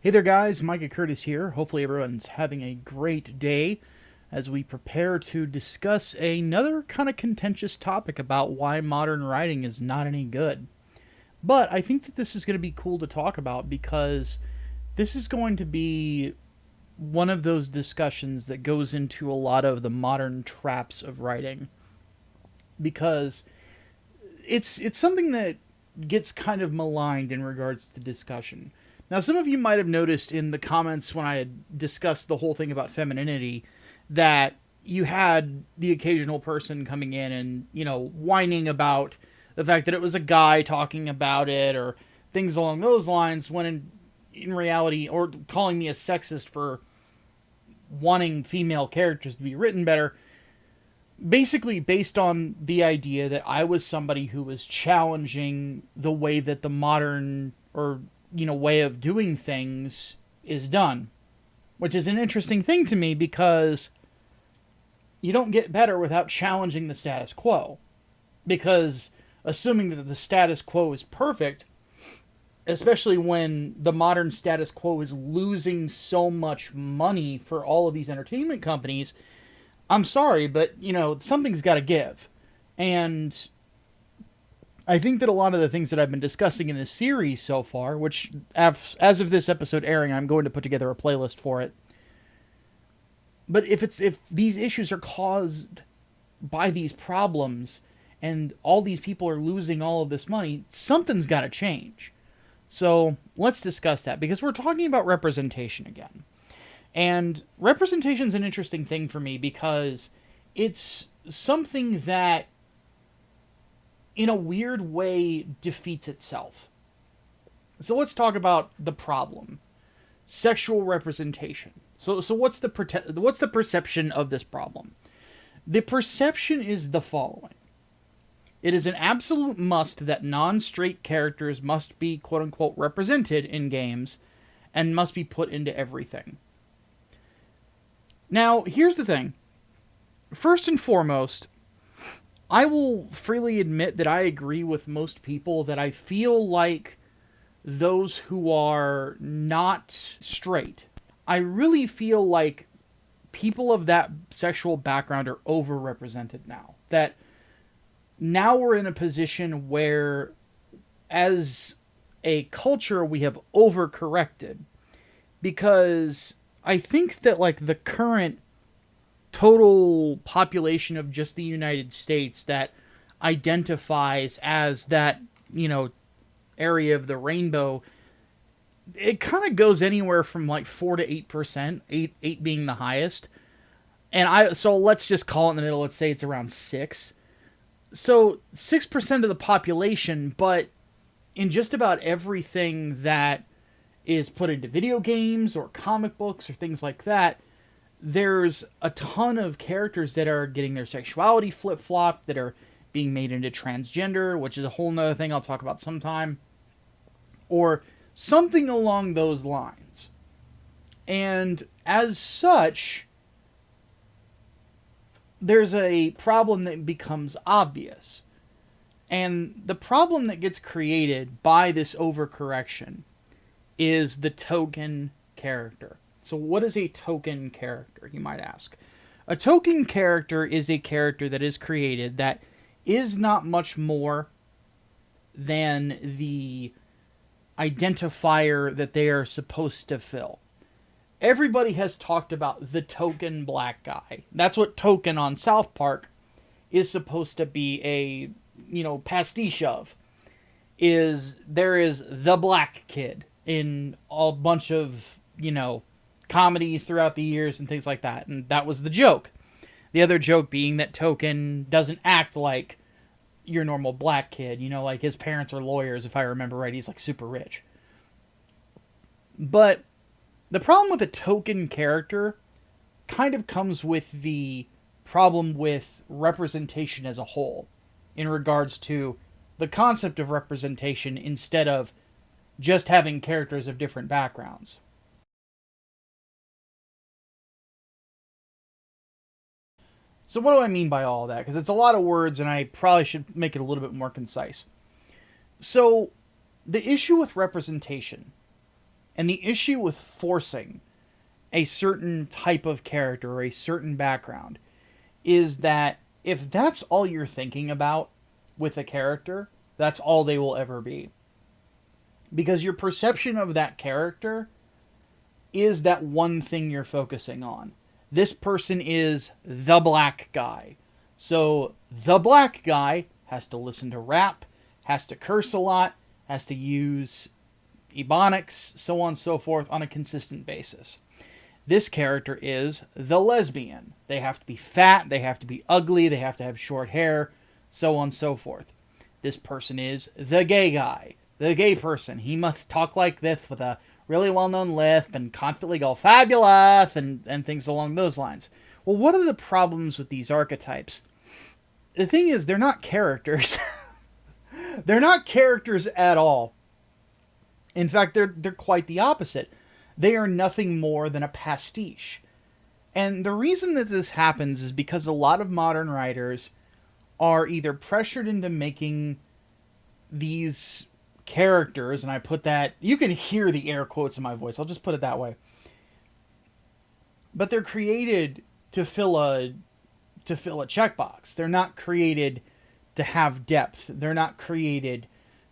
Hey there, guys. Micah Curtis here. Hopefully, everyone's having a great day as we prepare to discuss another kind of contentious topic about why modern writing is not any good. But I think that this is going to be cool to talk about because this is going to be one of those discussions that goes into a lot of the modern traps of writing because it's something that gets kind of maligned in regards to discussion. Now, some of you might have noticed in the comments when I had discussed the whole thing about femininity that you had the occasional person coming in and, whining about the fact that it was a guy talking about it or things along those lines when in reality, or calling me a sexist for wanting female characters to be written better, basically based on the idea that I was somebody who was challenging the way that the modern or way of doing things is done, which is an interesting thing to me because you don't get better without challenging the status quo. Because assuming that the status quo is perfect, especially when the modern status quo is losing so much money for all of these entertainment companies, I'm sorry, but, something's got to give. And I think that a lot of the things that I've been discussing in this series so far, which, as of this episode airing, I'm going to put together a playlist for it. But if these issues are caused by these problems and all these people are losing all of this money, something's got to change. So let's discuss that, because we're talking about representation again. And representation is an interesting thing for me because it's something that, in a weird way, defeats itself. So let's talk about the problem. Sexual representation. So what's the perception of this problem? The perception is the following. It is an absolute must that non-straight characters must be quote-unquote represented in games and must be put into everything. Now, here's the thing. First and foremost, I will freely admit that I agree with most people that I feel like those who are not straight, I really feel like people of that sexual background are overrepresented now. That now we're in a position where, as a culture, we have overcorrected. Because I think that, the current total population of just the United States that identifies as that, area of the rainbow, it kind of goes anywhere from 4 to 8%, 8 being the highest. So let's just call it in the middle. Let's say it's around 6. So 6% of the population, but in just about everything that is put into video games or comic books or things like that, there's a ton of characters that are getting their sexuality flip-flopped, that are being made into transgender, which is a whole nother thing I'll talk about sometime, or something along those lines. And as such, there's a problem that becomes obvious. And the problem that gets created by this overcorrection is the token character. So what is a token character, you might ask? A token character is a character that is created that is not much more than the identifier that they are supposed to fill. Everybody has talked about the token black guy. That's what Token on South Park is supposed to be a, pastiche of. There is the black kid in a bunch of, comedies throughout the years and things like that. And that was the joke. The other joke being that Token doesn't act like your normal black kid. His parents are lawyers, if I remember right. He's super rich. But the problem with a token character kind of comes with the problem with representation as a whole in regards to the concept of representation instead of just having characters of different backgrounds. So what do I mean by all that? Because it's a lot of words and I probably should make it a little bit more concise. So the issue with representation And the issue with forcing a certain type of character or a certain background is that if that's all you're thinking about with a character, that's all they will ever be. Because your perception of that character is that one thing you're focusing on. This person is the black guy. So the black guy has to listen to rap, has to curse a lot, has to use ebonics, so on and so forth on a consistent basis. This character is the lesbian. They have to be fat, they have to be ugly, they have to have short hair, so on and so forth. This person is the gay guy. The gay person. He must talk like this with a really well-known lisp and constantly go fabulous and things along those lines. Well, what are the problems with these archetypes? The thing is, they're not characters. They're not characters at all. In fact, they're quite the opposite. They are nothing more than a pastiche. And the reason that this happens is because a lot of modern writers are either pressured into making these characters, and I put that, you can hear the air quotes in my voice, I'll just put it that way. But they're created to fill a checkbox. They're not created to have depth. They're not created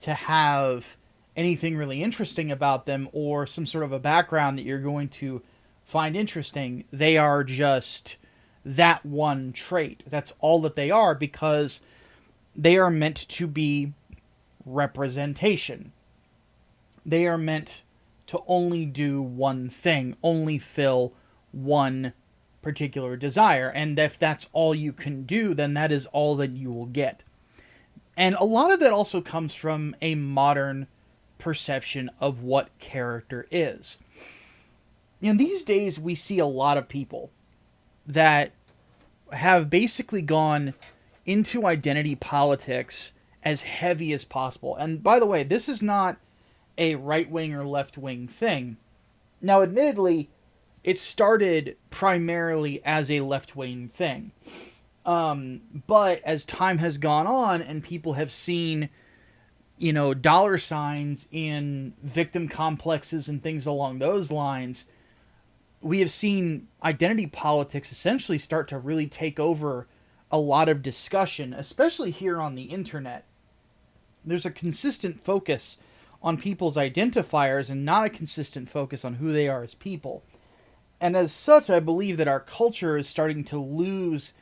to have anything really interesting about them or some sort of a background that you're going to find interesting. They are just that one trait. That's all that they are, because they are meant to be representation. They are meant to only do one thing, only fill one particular desire. And if that's all you can do, then that is all that you will get. And a lot of that also comes from a modern perception of what character is. These days we see a lot of people that have basically gone into identity politics as heavy as possible. And by the way, this is not a right-wing or left-wing thing. Now, admittedly, it started primarily as a left-wing thing. But as time has gone on and people have seen, dollar signs in victim complexes and things along those lines, we have seen identity politics essentially start to really take over a lot of discussion, especially here on the internet. There's a consistent focus on people's identifiers and not a consistent focus on who they are as people. And as such, I believe that our culture is starting to lose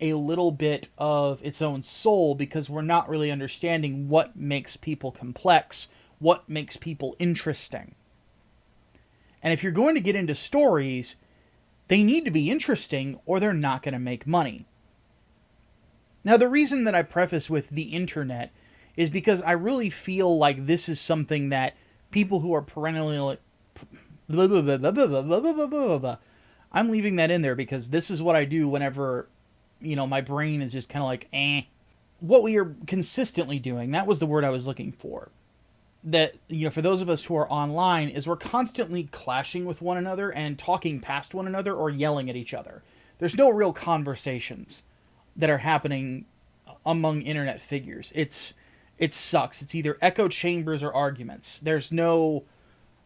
a little bit of its own soul, because we're not really understanding what makes people complex, what makes people interesting. And if you're going to get into stories, they need to be interesting or they're not going to make money. Now, the reason that I preface with the internet is because I really feel like this is something that people who are perennially... I'm leaving that in there because this is what I do whenever, my brain is just kind of like, eh. What we are consistently doing, that was the word I was looking for. That, for those of us who are online, is we're constantly clashing with one another and talking past one another or yelling at each other. There's no real conversations that are happening among internet figures. It sucks. It's either echo chambers or arguments. There's no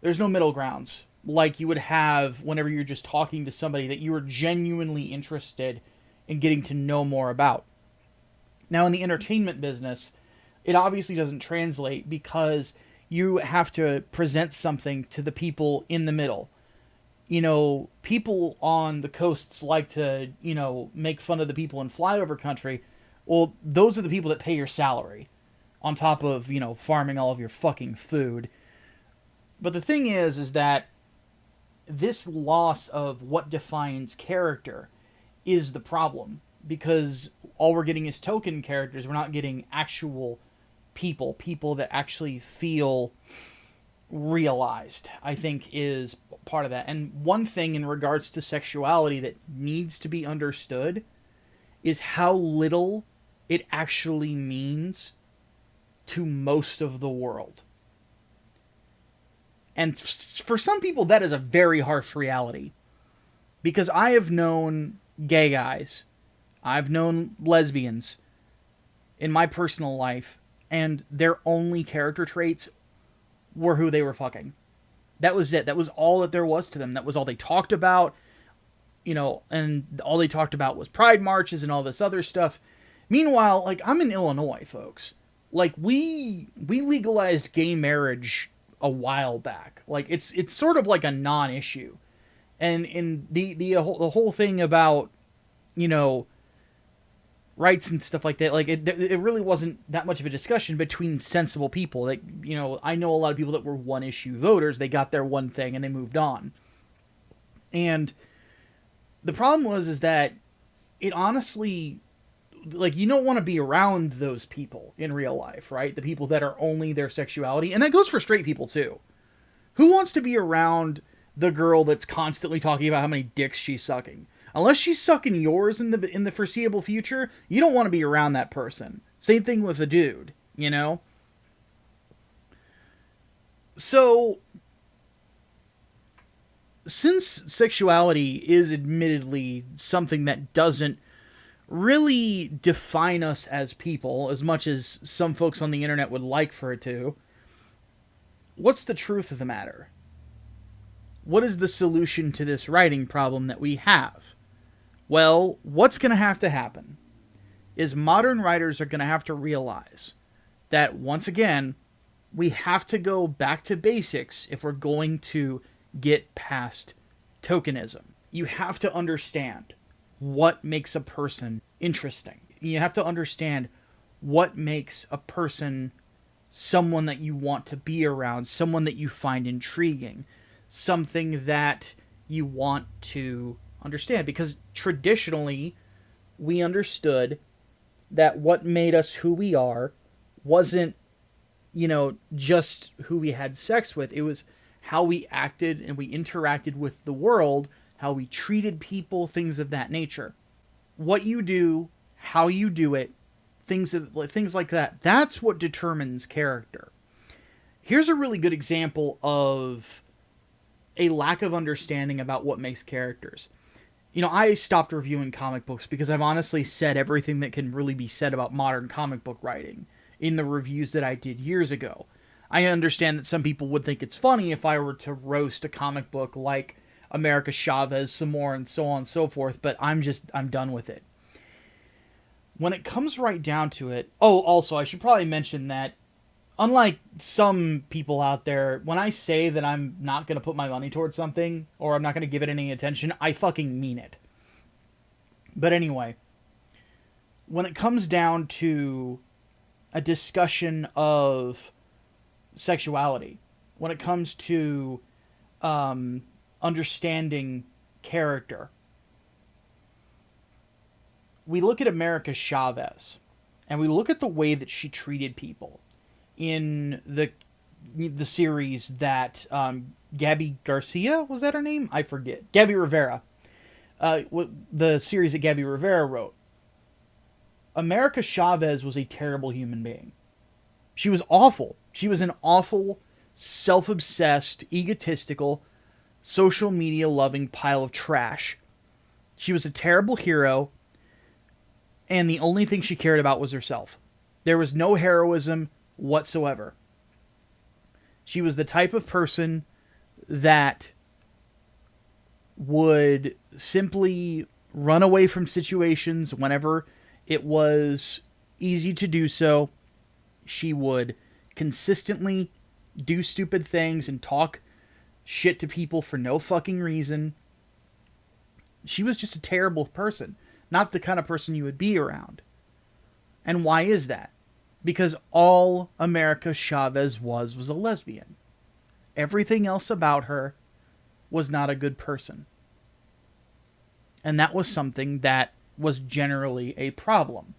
middle grounds like you would have whenever you're just talking to somebody that you are genuinely interested in getting to know more about. Now, in the entertainment business, it obviously doesn't translate because you have to present something to the people in the middle. People on the coasts like to, make fun of the people in flyover country. Well, those are the people that pay your salary on top of, farming all of your fucking food. But the thing is that this loss of what defines character is the problem, because all we're getting is token characters. We're not getting actual people that actually feel realized, I think, is part of that. And one thing in regards to sexuality that needs to be understood is how little it actually means to most of the world. And for some people, that is a very harsh reality. Because I have known gay guys, I've known lesbians in my personal life, and their only character traits were who they were fucking. That was it. That was all that there was to them. That was all they talked about, and all they talked about was pride marches and all this other stuff. Meanwhile, like, I'm in Illinois, folks. Like, we legalized gay marriage a while back. Like, it's sort of like a non-issue. And in the whole thing about, rights and stuff like that, like, it really wasn't that much of a discussion between sensible people. Like, I know a lot of people that were one-issue voters. They got their one thing and they moved on. And the problem is that it honestly, like, you don't want to be around those people in real life, right? The people that are only their sexuality. And that goes for straight people, too. Who wants to be around the girl that's constantly talking about how many dicks she's sucking? Unless she's sucking yours in the foreseeable future, you don't want to be around that person. Same thing with a dude, So, since sexuality is admittedly something that doesn't really define us as people, as much as some folks on the internet would like for it to, what's the truth of the matter? What is the solution to this writing problem that we have? Well, what's going to happen is modern writers are going to have to realize that, once again, we have to go back to basics if we're going to get past tokenism. You have to understand what makes a person interesting. You have to understand what makes a person someone that you want to be around, someone that you find intriguing, something that you want to understand. Because traditionally, we understood that what made us who we are wasn't, just who we had sex with. It was how we acted and we interacted with the world, how we treated people, things of that nature. What you do, how you do it, things like that. That's what determines character. Here's a really good example of a lack of understanding about what makes characters. I stopped reviewing comic books because I've honestly said everything that can really be said about modern comic book writing in the reviews that I did years ago. I understand that some people would think it's funny if I were to roast a comic book like America Chavez some more and so on and so forth, but I'm done with it. When it comes right down to it... Oh, also, I should probably mention that, unlike some people out there, when I say that I'm not going to put my money towards something, or I'm not going to give it any attention, I fucking mean it. But anyway, when it comes down to a discussion of sexuality, when it comes to understanding character, we look at America Chavez, and we look at the way that she treated people in the series that Gabby Garcia, was that her name? I forget. Gabby Rivera. The series that Gabby Rivera wrote. America Chavez was a terrible human being. She was awful. She was an awful, self-obsessed, egotistical, social media loving pile of trash. She was a terrible hero, and the only thing she cared about was herself. There was no heroism whatsoever. She was the type of person that would simply run away from situations whenever it was easy to do so. She would consistently do stupid things and talk shit to people for no fucking reason. She was just a terrible person. Not the kind of person you would be around. And why is that? Because all America Chavez was a lesbian. Everything else about her was not a good person. And that was something that was generally a problem,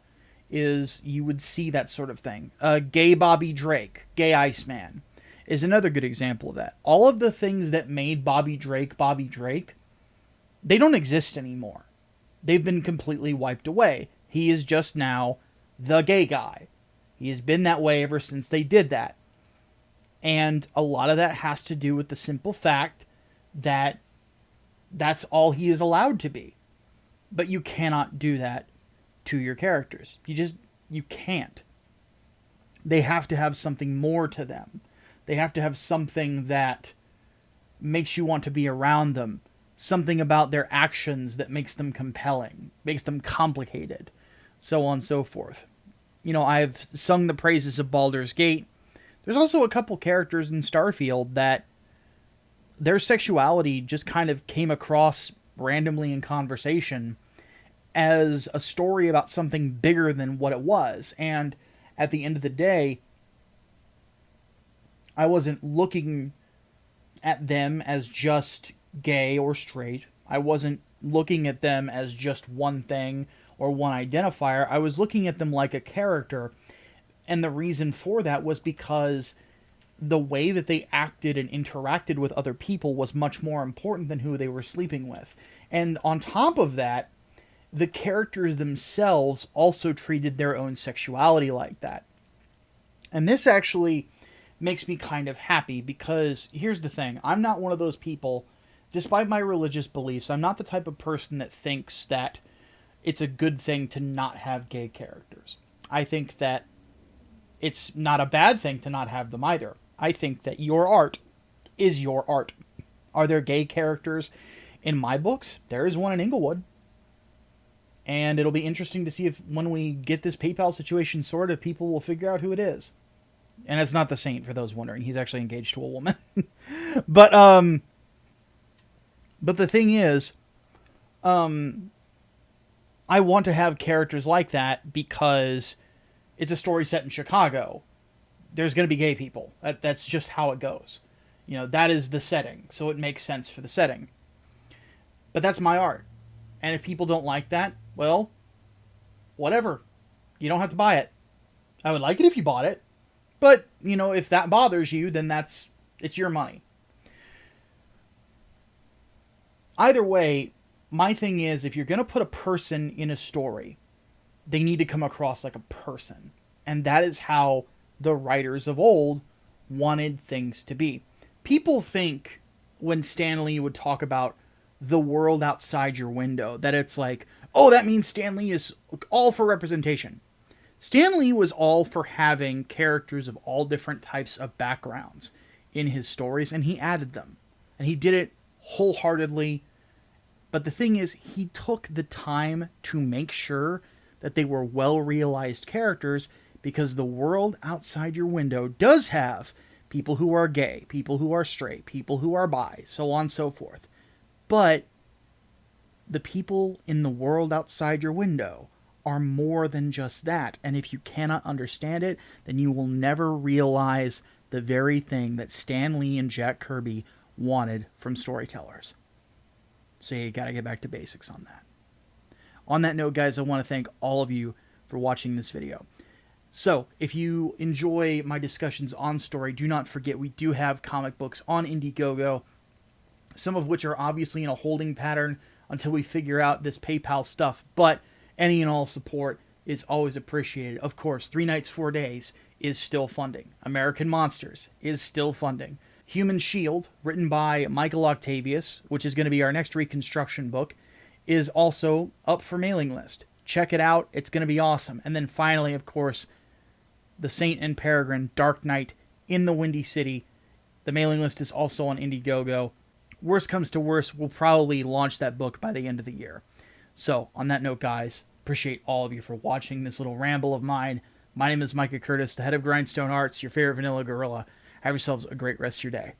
is you would see that sort of thing. Gay Bobby Drake, Gay Iceman, is another good example of that. All of the things that made Bobby Drake, they don't exist anymore. They've been completely wiped away. He is just now the gay guy. He has been that way ever since they did that. And a lot of that has to do with the simple fact that that's all he is allowed to be. But you cannot do that to your characters. You can't. They have to have something more to them. They have to have something that makes you want to be around them, something about their actions that makes them compelling, makes them complicated, so on and so forth. I've sung the praises of Baldur's Gate. There's also a couple characters in Starfield that their sexuality just kind of came across randomly in conversation as a story about something bigger than what it was. And at the end of the day, I wasn't looking at them as just gay or straight. I wasn't looking at them as just one thing or one identifier. I was looking at them like a character. And the reason for that was because the way that they acted and interacted with other people was much more important than who they were sleeping with. And on top of that, the characters themselves also treated their own sexuality like that. And this actually makes me kind of happy, because here's the thing. I'm not one of those people, despite my religious beliefs, I'm not the type of person that thinks that it's a good thing to not have gay characters. I think that it's not a bad thing to not have them either. I think that your art is your art. Are there gay characters in my books? There is one in Inglewood. And it'll be interesting to see if, when we get this PayPal situation sorted, people will figure out who it is. And it's not the Saint, for those wondering. He's actually engaged to a woman. But the thing is, I want to have characters like that because it's a story set in Chicago. There's going to be gay people. That's just how it goes. That is the setting. So it makes sense for the setting. But that's my art. And if people don't like that, well, whatever. You don't have to buy it. I would like it if you bought it. But, if that bothers you, then it's your money. Either way, my thing is, if you're going to put a person in a story, they need to come across like a person. And that is how the writers of old wanted things to be. People think when Stan Lee would talk about the world outside your window, that it's like, oh, that means Stan Lee is all for representation. Stan Lee was all for having characters of all different types of backgrounds in his stories, and he added them. And he did it wholeheartedly. But the thing is, he took the time to make sure that they were well-realized characters, because the world outside your window does have people who are gay, people who are straight, people who are bi, so on and so forth. But the people in the world outside your window are more than just that. And if you cannot understand it, then you will never realize the very thing that Stan Lee and Jack Kirby wanted from storytellers. So you got to get back to basics on that. On that note, guys, I want to thank all of you for watching this video. So, if you enjoy my discussions on story, do not forget we do have comic books on Indiegogo, some of which are obviously in a holding pattern until we figure out this PayPal stuff, but any and all support is always appreciated. Of course, 3 Nights, 4 Days is still funding. American Monsters is still funding. Human Shield, written by Michael Octavius, which is going to be our next Reconstruction book, is also up for mailing list. Check it out. It's going to be awesome. And then finally, of course, The Saint and Peregrine, Dark Knight, in the Windy City. The mailing list is also on Indiegogo. Worst comes to worst, we'll probably launch that book by the end of the year. So, on that note, guys, appreciate all of you for watching this little ramble of mine. My name is Micah Curtis, the head of Grindstone Arts, your favorite vanilla gorilla. Have yourselves a great rest of your day.